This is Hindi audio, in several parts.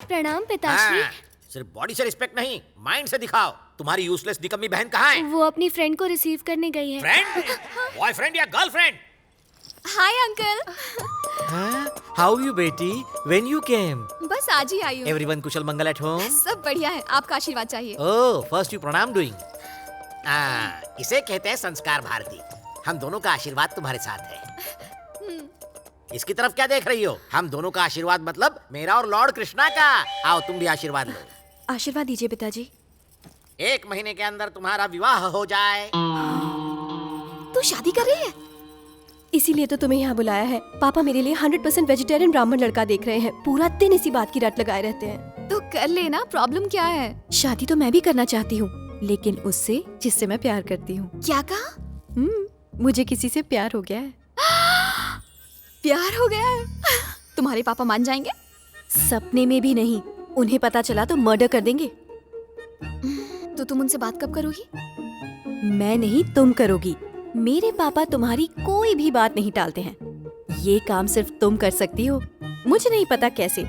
प्रणाम पिताश्री। सिर्फ बॉडी से रिस्पेक्ट नहीं, माइंड से दिखाओ। तुम्हारी यूजलेस निकम्मी बहन कहाँ है? वो अपनी फ्रेंड को रिसीव करने गई है। फ्रेंड? बॉयफ्रेंड या girlfriend? Hi uncle. How you बेटी? When you came? बस आज ही आई हूँ। एवरीवन कुशल मंगल एट होम? सब बढ़िया है, आपका आशीर्वाद चाहिए। ओह, फर्स्ट यू प्रणाम डूइंग। इसे कहते हैं संस्कार भारती। हम दोनों का आशीर्वाद तुम्हारे साथ है। इसकी तरफ क्या देख रही हो? हम दोनों का आशीर्वाद मतलब मेरा और लॉर्ड कृष्णा का। आओ तुम भी आशीर्वाद लो। आशीर्वाद दीजिए पिताजी। 1 महीने के अंदर तुम्हारा विवाह हो जाए। तू शादी कर रही है? इसीलिए तो तुम्हें यहाँ बुलाया है। पापा मेरे लिए 100% वेजिटेरियन ब्राह्मण लड़का देख रहे हैं। पूरा दिन इसी बात की रट लगाए रहते हैं। तो कर लेना, प्रॉब्लम क्या है? शादी तो मैं भी करना चाहती हूँ, लेकिन उससे जिससे मैं प्यार करती हूँ। क्या कहा? मुझे किसी से प्यार हो गया है। प्यार हो गया है? तुम्हारे पापा मान जाएंगे? सपने में भी नहीं। उन्हें पता चला तो मर्डर कर देंगे। तो तुम उनसे बात कब करोगी? मैं नहीं, तुम करोगी। मेरे पापा तुम्हारी कोई भी बात नहीं टालते हैं। ये काम सिर्फ तुम कर सकती हो। मुझे नहीं पता कैसे,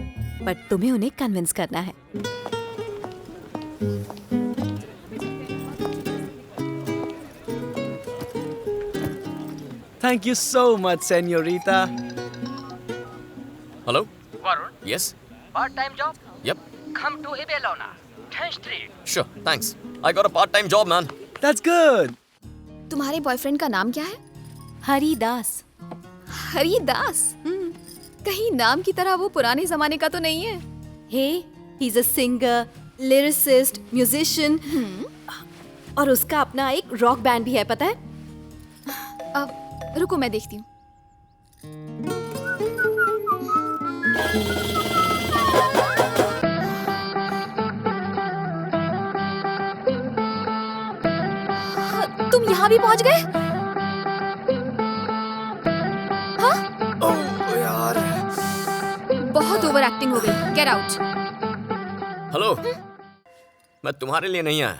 पर तुम्हें उन्हें कन्विंस करना है। Thank you so much, señorita. Hello? Varun, Yes? part-time job? Yep. Come to Ibelona, 10th Street. Sure. Thanks. I got a part-time job, man. That's good. तुम्हारे बॉयफ्रेंड का नाम क्या है? हरिदास। हरिदास? कहीं नाम की तरह वो पुराने जमाने का तो नहीं है? Hey, he's a singer, lyricist, musician. और उसका अपना एक रॉक बैंड भी है, पता है? अब रुको, मैं देखती हूँ। तुम यहाँ भी पहुँच गए? हाँ? ओह यार। बहुत ओवर एक्टिंग हो गई। Get out. हेलो। मैं तुम्हारे लिए नहीं आया।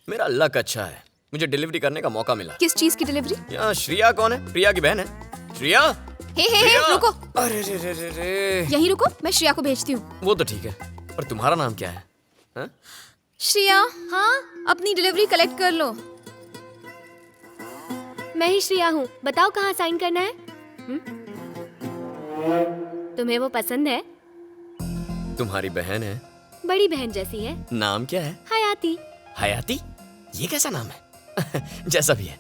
मेरा लक अच्छा है, मुझे डिलीवरी करने का मौका मिला। किस चीज की डिलीवरी? यहाँ श्रिया कौन है? प्रिया की बहन है। श्रिया? हे प्रिया? रुको। अरे रे रे रे रे। यहीं रुको, मैं श्रिया को भेजती हूँ। वो तो ठीक है, पर तुम्हारा नाम क्या है? हाँ? श्रिया, हाँ, अपनी डिलीवरी कलेक्ट कर लो। मैं ही श्रेया हूँ। बताओ कहाँ साइन करना है? तुम्हें वो पसंद है? तुम्हारी बहन है? बड़ी बहन जैसी है। नाम क्या है? हयाती। हयाती? ये कैसा नाम है? जैसा भी है।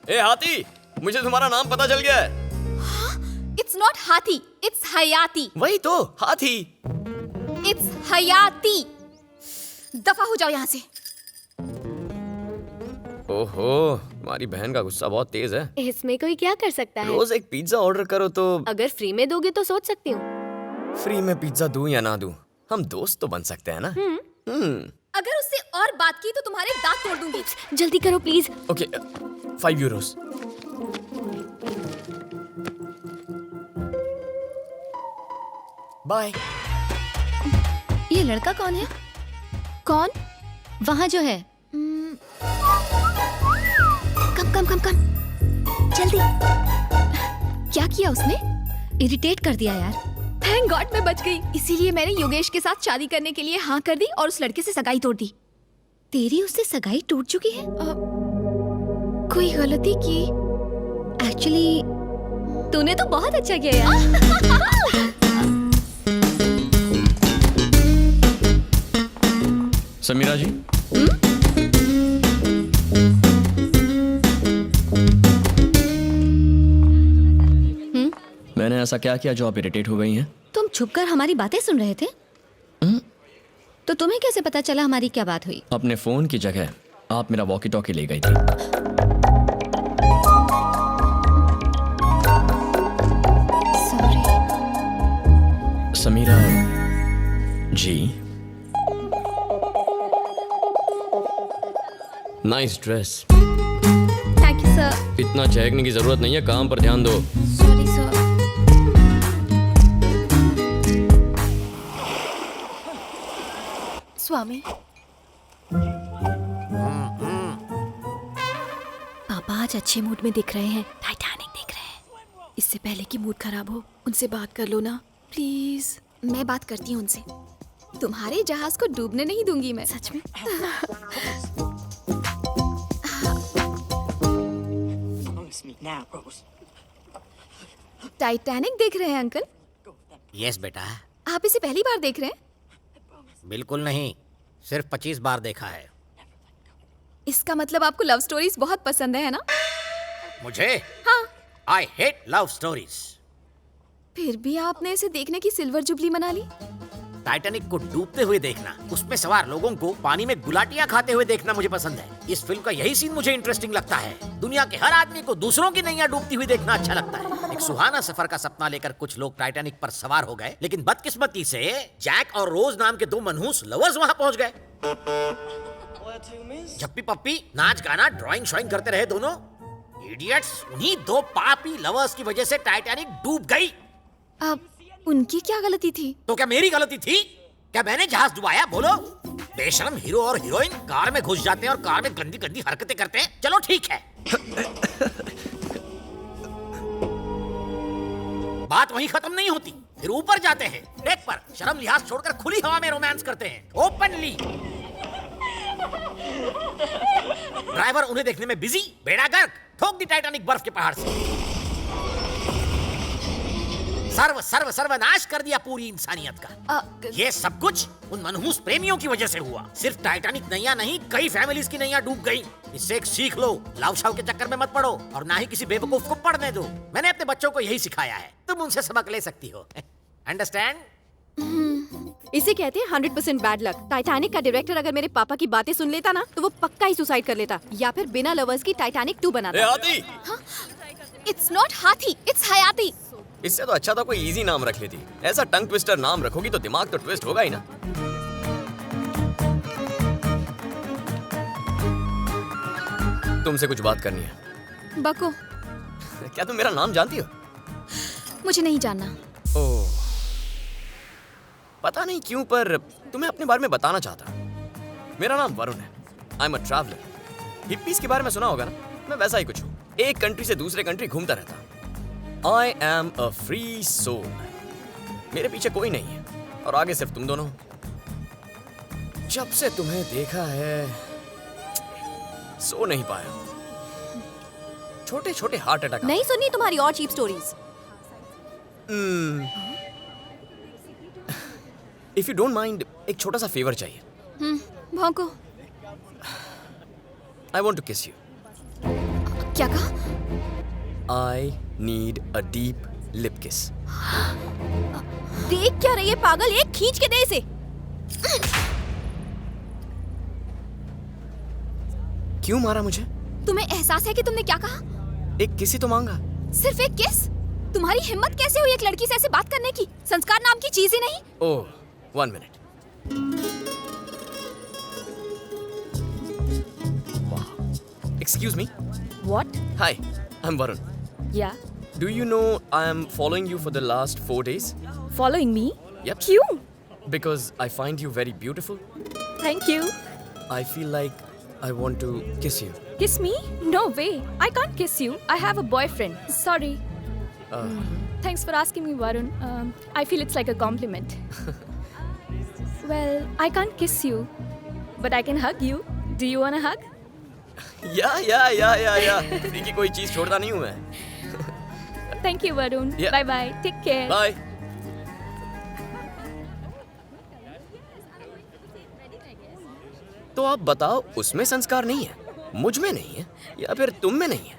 ए हाथी, मुझे तुम्हारा नाम पता चल गया है। इट्स नॉट हाथी, इट्स हयाती। वही तो, हाथी। इट्स हयाती। दफा हो जाओ यहाँ से। ओहो, तुम्हारी बहन का गुस्सा बहुत तेज है। इसमें कोई क्या कर सकता है? रोज एक पिज्जा ऑर्डर करो तो। अगर फ्री में दोगे तो सोच सकती हूँ। फ्री में पिज्जा दूं या ना दूं, हम दोस्त तो बन सकते हैं ना। अगर उससे और बात की तो तुम्हारे दांत तोड़ दूंगी। जल्दी करो प्लीज। Okay, 5 Euros. बाय। ये लड़का कौन है? कौन? वहाँ जो है। कम जल्दी। क्या किया उसने? इरिटेट कर दिया यार। थैंक गॉड मैं बच गई। इसीलिए मैंने योगेश के साथ शादी करने के लिए हाँ कर दी और उस लड़के से सगाई तोड़ दी। तेरी उससे सगाई टूट चुकी है? कोई गलती की? एक्चुअली तूने तो बहुत अच्छा किया यार। समीरा जी। मैंने ऐसा क्या किया जो आप इरिटेट हो गई हैं? तुम छुपकर हमारी बातें सुन रहे थे? तो तुम्हें कैसे पता चला हमारी क्या बात हुई? अपने फोन की जगह आप मेरा वॉकी टॉकी ले गई थी। Sorry. Samira ji, nice dress. Thank you sir. इतना चहकने की जरूरत नहीं है, काम पर ध्यान दो। Sorry sir. स्वामी। पापा आज अच्छे मूड में दिख रहे हैं। टाइटैनिक देख रहे हैं। इससे पहले कि मूड खराब हो उनसे बात कर लो ना प्लीज। मैं बात करती हूँ उनसे। तुम्हारे जहाज को डूबने नहीं दूंगी मैं। सच में? टाइटैनिक देख रहे हैं अंकल? यस बेटा। आप इसे पहली बार देख रहे हैं? बिल्कुल नहीं, सिर्फ 25 बार देखा है। इसका मतलब आपको लव स्टोरीज बहुत पसंद है ना? मुझे? हाँ। I hate love stories. फिर भी आपने इसे देखने की सिल्वर जुबली मना ली। टाइटैनिक को डूबते हुए देखना, उसमें सवार लोगों को पानी में गुलाटियां खाते हुए देखना मुझे पसंद है। इस फिल्म का यही सीन मुझे इंटरेस्टिंग लगता है। दुनिया के हर आदमी को दूसरों की नैया डूबती हुई देखना अच्छा लगता है। एक सुहाना सफर का सपना लेकर कुछ लोग टाइटैनिक पर सवार हो गए, लेकिन बदकिस्मती से जैक और रोज नाम के 2 मनहूस लवर्स वहां पहुंच गए। झप्पी पप्पी नाच गाना ड्राइंग शॉइंग करते रहे दोनों। इडियट्स, उन्हीं 2 पापी लवर्स की वजह से टाइटैनिक डूब गई। अब उनकी क्या गलती थी? तो क्या मेरी गलती थी? क्या मैंने जहाज डुबाया? बोलो। बेशरम हीरो और हीरोइन कार में घुस जाते हैं और कार में गंदी गंदी हरकतें करते हैं। चलो ठीक है। बात वहीं खत्म नहीं होती, फिर ऊपर जाते हैं डेक पर, शर्म लिहाज छोड़कर खुली हवा में रोमांस करते हैं, ओपनली। ड्राइवर उन्हें देखने में बिजी, बेड़ा गर्क, ठोक दी टाइटैनिक बर्फ के पहाड़ से। सर्वनाश कर दिया पूरी इंसानियत का। ये सब कुछ उन मनहूस प्रेमियों की वजह से हुआ। सिर्फ टाइटैनिक नैया नहीं, कई फैमिलीज की नैया डूब गई। इससे एक सीख लो, लव शव के चक्कर में मत पड़ो और ना ही किसी बेवकूफ को पढ़ने दो। मैंने अपने बच्चों को यही सिखाया है, तुम उनसे सबक ले सकती हो। अंडरस्टैंड? इसे कहते हैं 100% बैड लक। टाइटैनिक का डायरेक्टर अगर मेरे पापा की बातें सुन लेता ना, तो वो पक्का ही सुसाइड कर लेता, या फिर बिना लवर्स की टाइटैनिक 2 बनाता। इट्स नॉट हाथी, इट्स हयाती। इससे तो अच्छा था कोई इजी नाम रख लेती। ऐसा टंग ट्विस्टर नाम रखोगी तो दिमाग तो ट्विस्ट होगा ही ना। तुमसे कुछ बात करनी है। बको। क्या तुम मेरा नाम जानती हो? मुझे नहीं जानना। ओह, पता नहीं क्यों पर तुम्हें अपने बारे में बताना चाहता। मेरा नाम वरुण है। I am a traveller. Hippies के बारे में सुना होगा ना? मैं वैसा ही कुछ हूँ। एक कंट्री से दूसरे कंट्री घूमता रहता। I am a free soul. मेरे पीछे कोई नहीं है और आगे सिर्फ तुम दोनों। जब से तुम्हें देखा है सो नहीं पाया। छोटे छोटे हार्ट अटैक। नहीं सुनी तुम्हारी और cheap stories. If you don't mind, एक छोटा सा फेवर चाहिए। भौंको। I want to kiss you. क्या कहा? I need a deep lip kiss. देख क्या रही है पागल, एक खींच के दे इसे। क्यों मारा मुझे? तुम्हें एहसास है कि तुमने क्या कहा? एक किस ही तो मांगा। सिर्फ एक किस? तुम्हारी हिम्मत कैसे हुई एक लड़की से ऐसे बात करने की? संस्कार नाम की चीज ही नहीं। ओह, 1 minute. Wow. Excuse me. What? Hi, I'm Varun. Yeah. Do you know I am following you for the last 4 days? Following me? Yep. क्यों? Because I find you very beautiful. Thank you. I feel like I want to kiss you. Kiss me? No way. I can't kiss you. I have a boyfriend. Sorry. Thanks for asking me, Varun. I feel it's like a compliment. Well, I can't kiss you, but I can hug you. Do you want a hug? Yeah. Free की कोई चीज छोड़ता नहीं हूँ मैं। Thank you, Varun. Yeah. Bye bye. Take care. Bye. तो आप बताओ, उसमें संस्कार नहीं है, मुझ में नहीं है, या फिर तुम में नहीं है?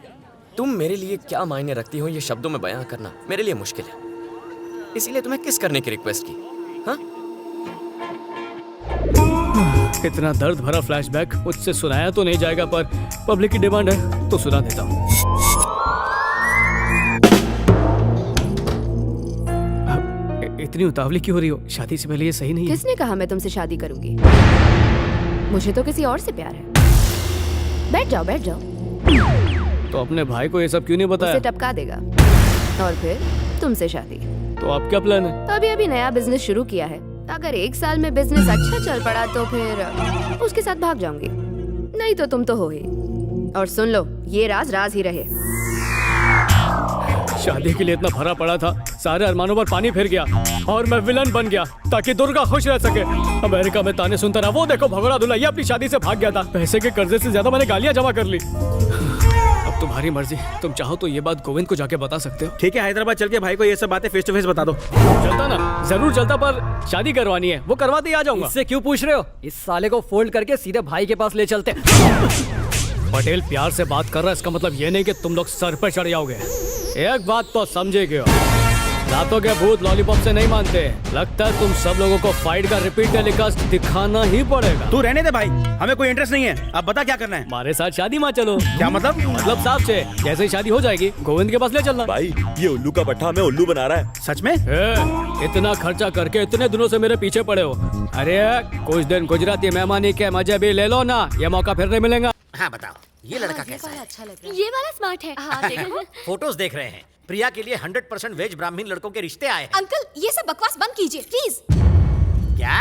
तुम मेरे लिए क्या मायने रखती हो, ये शब्दों में बयां करना मेरे लिए मुश्किल है। इसीलिए तुम्हें किस करने की रिक्वेस्ट की। हाँ? इतना दर्द भरा फ्लैशबैक मुझसे सुनाया तो नहीं जाएगा, पर पब्लिक की डिमांड है तो सुना देता हूँ। इतनी उतावली क्यों हो रही हो? शादी से पहले ये सही नहीं है। किसने कहा मैं तुमसे शादी करूंगी? मुझे तो किसी और से प्यार है। बैठ जाओ। तो अपने भाई को ये सब क्यों नहीं बताया? उसे टपका देगा और फिर तुमसे शादी। तो आप क्या प्लान है? अभी नया बिजनेस शुरू किया है। अगर 1 साल में बिजनेस अच्छा चल पड़ा तो फिर उसके साथ भाग जाऊंगी, नहीं तो तुम तो हो ही। और सुन लो, ये राज ही रहे। शादी के लिए इतना भरा पड़ा था, सारे अरमानों पर पानी फिर गया और मैं विलन बन गया ताकि दुर्गा खुश रह सके। अमेरिका में ताने सुनता रहा, वो देखो भगोड़ा दूल्हा ये अपनी शादी से भाग गया था। पैसे के कर्जे से ज्यादा मैंने गालियां जमा कर ली। अब तुम्हारी मर्जी, तुम चाहो तो ये बात गोविंद को जाके बता सकते हो। ठीक है, हैदराबाद चल के भाई को ये सब बातें फेस टू फेस बता दो। चलता ना, जरूर चलता, पर शादी करवानी है, वो करवाते ही आ जाऊंगा। इससे क्यों पूछ रहे हो? इस साले को फोल्ड करके सीधे भाई के पास ले चलते। पटेल प्यार से बात कर रहा है, इसका मतलब ये नहीं कि तुम लोग सर पे चढ़ जाओगे। एक बात तो समझेगे हो, दांतों के भूत लॉलीपॉप से नहीं मानते। लगता है तुम सब लोगों को फाइट का रिपीट टेलीकास्ट दिखाना ही पड़ेगा। तू रहने दे भाई, हमें कोई इंटरेस्ट नहीं है। अब बता क्या करना है। हमारे साथ शादी में चलो। क्या मतलब? मतलब साहब से, जैसे ही शादी हो जाएगी गोविंद के पास ले चलना। भाई ये उल्लू का पट्टा हमें उल्लू बना रहा है। सच में? इतना खर्चा करके इतने दिनों से मेरे पीछे पड़े हो। अरे कुछ दिन गुजराती मेहमानी के मजे भी ले लो ना, ये मौका फिर नहीं मिलेगा। हाँ बताओ, ये लड़का कैसा है? अच्छा लग रहा ये वाला स्मार्ट है। हाँ देखो। फोटोज देख रहे हैं, प्रिया के लिए 100% वेज ब्राह्मण लड़कों के रिश्ते आए हैं। अंकल ये सब बकवास बंद कीजिए प्लीज। क्या?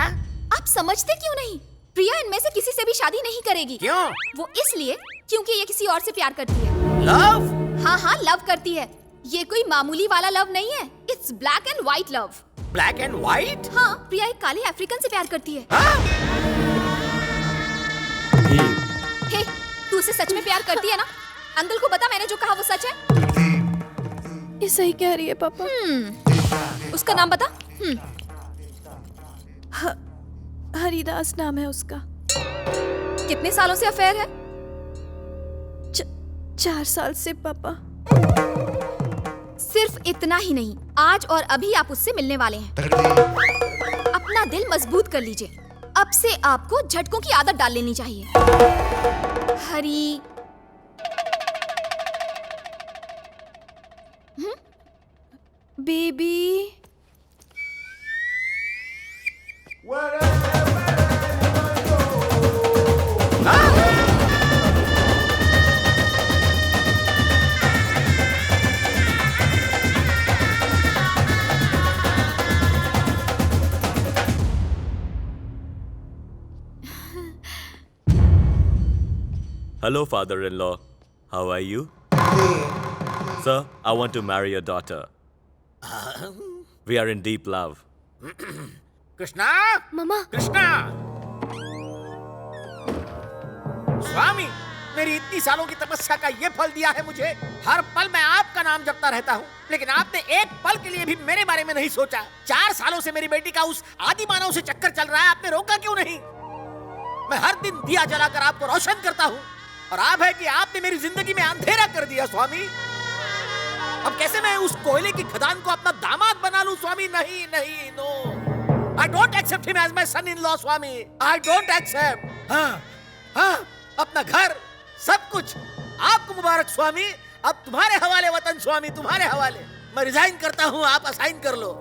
आप समझते क्यों नहीं? प्रिया इनमें से किसी से भी शादी नहीं करेगी। क्यों? वो इसलिए क्योंकि ये किसी और से प्यार करती है। लव? हाँ हाँ लव करती है। ये कोई मामूली वाला लव नहीं है, it's black and white love. Black and white? हाँ, प्रिया एक काले अफ्रीकन से प्यार करती है। हे, तू उसे सच में प्यार करती है ना? अंकल को बता मैंने जो कहा वो सच है? ये सही कह रही है पापा। उसका नाम बता। हरिदास नाम है उसका। कितने सालों से अफेयर है? 4 साल से पापा। सिर्फ इतना ही नहीं, आज और अभी आप उससे मिलने वाले हैं। अपना दिल मजबूत कर लीजिए। अब से आपको झटकों की आदत डाल लेनी चाहिए। हरी baby Hello, father-in-law. How are you? Sir, I want to marry your daughter. We are in deep love. Krishna? मम्मा। कृष्णा? स्वामी, मेरी इतनी सालों की तपस्या का ये फल दिया है मुझे। हर पल मैं आपका नाम जपता रहता हूँ, लेकिन आपने एक पल के लिए भी मेरे बारे में नहीं सोचा। 4 सालों से मेरी बेटी का उस आदि मानव से चक्कर चल रहा है, आपने रोका क्यों नहीं? मैं हर दिन दिया जलाकर आपको रोशन करता हूँ, और आप है कि आपने मेरी जिंदगी में अंधेरा कर दिया स्वामी। अब कैसे मैं उस कोयले की खदान को अपना दामाद बना लूं स्वामी? नहीं नहीं, no, I don't accept him as my son in law Swami, I don't accept. हाँ, अपना घर सब कुछ आपको मुबारक स्वामी। अब तुम्हारे हवाले वतन स्वामी, तुम्हारे हवाले। मैं रिजाइन करता हूँ, आप असाइन कर लो।